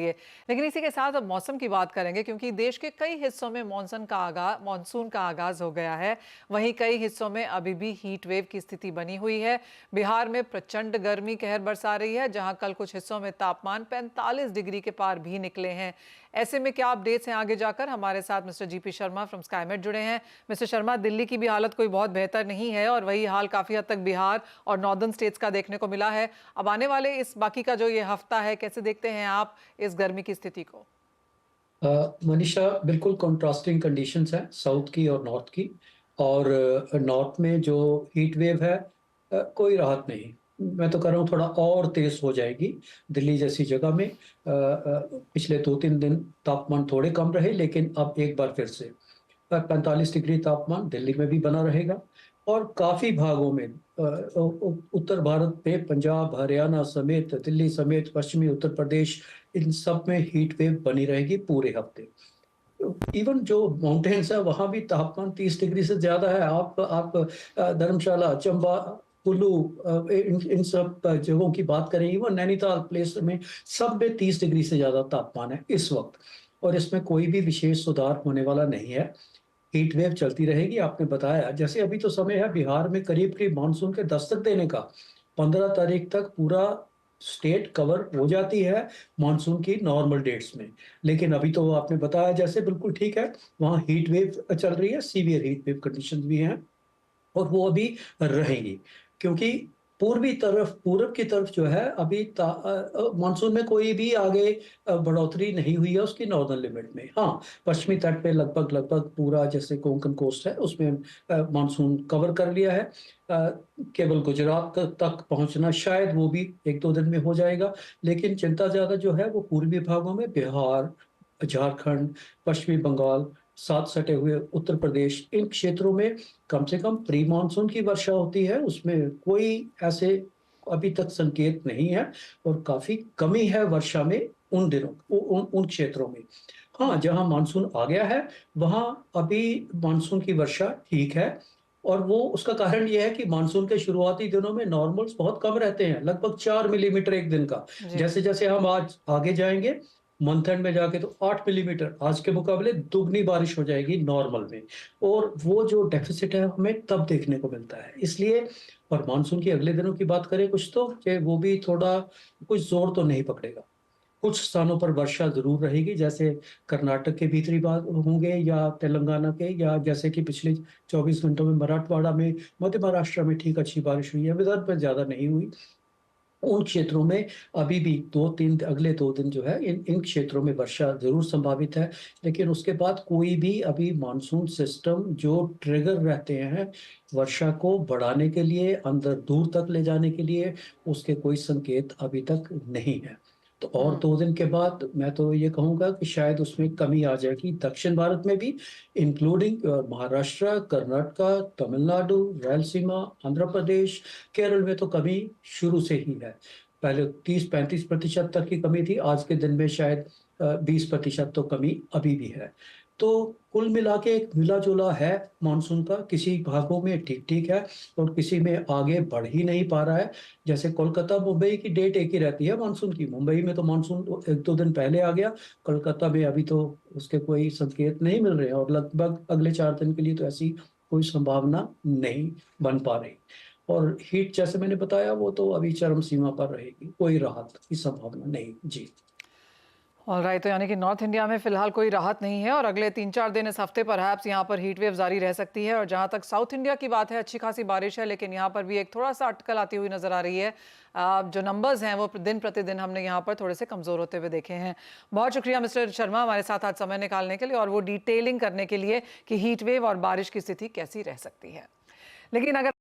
लिए। लेकिन इसी के साथ अब मौसम की बात करेंगे, क्योंकि देश के कई हिस्सों में मानसून का आगाज हो गया है। वहीं कई हिस्सों में अभी भी हीट वेव की स्थिति बनी हुई है। बिहार में प्रचंड गर्मी कहर बरसा रही है, जहां कल कुछ हिस्सों में तापमान 45 डिग्री के पार भी निकले हैं। ऐसे में क्या अपडेट्स हैं आगे जाकर, हमारे साथ mister GP Sharma from Skymet जुड़े हैं। मिस्टर शर्मा, दिल्ली की भी हालत कोई बहुत बेहतर नहीं है और वही हाल काफी हद तक बिहार और नॉर्दर्न स्टेट्स का देखने को मिला है। अब आने वाले इस बाकी का जो ये हफ्ता है, कैसे देखते हैं आप इस गर्मी की स्थिति को? मनीषा, बिल्कुल कंट्रास्टिंग कंडीशंस हैं साउथ की और नॉर्थ की। और नॉर्थ में जो हीट वेव है, कोई राहत नहीं। मैं तो कह रहा हूँ थोड़ा और तेज हो जाएगी दिल्ली जैसी जगह में। पिछले 2-3 दिन तापमान थोड़े कम रहे, लेकिन अब एक बार फिर से 45 डिग्री तापमान दिल्ली में भी बना रहेगा। और काफी भागों में उत्तर भारत में पंजाब, हरियाणा समेत, दिल्ली समेत, पश्चिमी उत्तर प्रदेश, इन सब में हीट वेव बनी रहेगी पूरे हफ्ते। इवन जो माउंटेन्स है वहां भी तापमान 30 डिग्री से ज्यादा है। आप धर्मशाला, चंबा, कुल्लू, इन सब जगहों की बात करें, इवन नैनीताल प्लेस में, सब में 30 डिग्री से ज्यादा तापमान है इस वक्त। और इसमें कोई भी विशेष सुधार होने वाला नहीं है। हीट वेव चलती रहेगी। आपने बताया जैसे अभी तो समय है बिहार में करीब करीब मानसून के दस्तक देने का। 15 तारीख तक पूरा स्टेट कवर हो जाती है मानसून की नॉर्मल डेट्स में। लेकिन अभी तो आपने बताया जैसे बिल्कुल ठीक है, वहाँ हीट वेव चल रही है, सीवियर हीट वेव कंडीशन भी हैं। और वो अभी रहेंगी, क्योंकि पूरब की तरफ जो है अभी मानसून में कोई भी आगे बढ़ोतरी नहीं हुई है उसकी नॉर्दर्न लिमिट में। हाँ, पश्चिमी तट पे लगभग लगभग पूरा जैसे कोंकण कोस्ट है उसमें मानसून कवर कर लिया है। केवल गुजरात तक पहुंचना शायद वो भी 1-2 दिन में हो जाएगा। लेकिन चिंता ज्यादा जो है वो पूर्वी भागों में, बिहार, झारखंड, पश्चिमी बंगाल, साथ सटे हुए उत्तर प्रदेश, इन क्षेत्रों में कम से कम प्री मानसून की वर्षा होती है, उसमें कोई ऐसे अभी तक संकेत नहीं है। और काफी कमी है वर्षा में उन दिनों, उन क्षेत्रों में। हाँ, जहां मानसून आ गया है वहां अभी मानसून की वर्षा ठीक है। और वो उसका कारण ये है कि मानसून के शुरुआती दिनों में नॉर्मल्स बहुत कम रहते हैं, लगभग 4 मिलीमीटर एक दिन का। जी। जैसे जैसे हम आज आगे जाएंगे मंथ एंड में जाके तो 8 मिलीमीटर आज के मुकाबले दुगनी बारिश हो जाएगी नॉर्मल में। और वो जो डेफिसिट है हमें तब देखने को मिलता है, इसलिए। और मानसून के अगले दिनों की बात करें कुछ तो कि वो भी थोड़ा कुछ जोर तो नहीं पकड़ेगा। कुछ स्थानों पर वर्षा जरूर रहेगी, जैसे कर्नाटक के भीतरी भाग होंगे या तेलंगाना के, या जैसे कि पिछले 24 घंटों में मराठवाड़ा में, मध्य महाराष्ट्र में ठीक अच्छी बारिश हुई है, विदर्भ में ज्यादा नहीं हुई। उन क्षेत्रों में अभी भी अगले 2 दिन जो है इन इन क्षेत्रों में वर्षा जरूर संभावित है। लेकिन उसके बाद कोई भी अभी मानसून सिस्टम जो ट्रिगर रहते हैं वर्षा को बढ़ाने के लिए, अंदर दूर तक ले जाने के लिए, उसके कोई संकेत अभी तक नहीं है। तो और 2 दिन के बाद मैं तो ये कहूंगा कि शायद उसमें कमी आ जाएगी दक्षिण भारत में भी, इंक्लूडिंग महाराष्ट्र, कर्नाटक, तमिलनाडु, रायलसीमा, आंध्र प्रदेश, केरल में तो कमी शुरू से ही है। पहले 30-35% तक की कमी थी, आज के दिन में शायद 20% तो कमी अभी भी है। तो कुल मिला के एक मिला जुला है मानसून का, किसी भागों में ठीक ठीक है और किसी में आगे बढ़ ही नहीं पा रहा है। जैसे कोलकाता मुंबई की डेट एक ही रहती है मानसून की, मुंबई में तो मानसून 1-2 दिन पहले आ गया, कोलकाता में अभी तो उसके कोई संकेत नहीं मिल रहे हैं। और लगभग अगले 4 दिन के लिए तो ऐसी कोई संभावना नहीं बन पा रही। और हीट जैसे मैंने बताया वो तो अभी चरम सीमा पर रहेगी, कोई राहत की संभावना नहीं। जी। ऑलराइट, तो यानी कि नॉर्थ इंडिया में फिलहाल कोई राहत नहीं है और अगले 3-4 दिन इस हफ्ते पर यहाँ पर हीट वेव जारी रह सकती है। और जहां तक साउथ इंडिया की बात है, अच्छी खासी बारिश है, लेकिन यहाँ पर भी एक थोड़ा सा अटकल आती हुई नजर आ रही है। जो नंबर्स हैं वो दिन प्रतिदिन हमने यहाँ पर थोड़े से कमजोर होते हुए देखे हैं। बहुत शुक्रिया मिस्टर शर्मा हमारे साथ आज समय निकालने के लिए और वो डिटेलिंग करने के लिए कि हीट वेव और बारिश की स्थिति कैसी रह सकती है। लेकिन अगर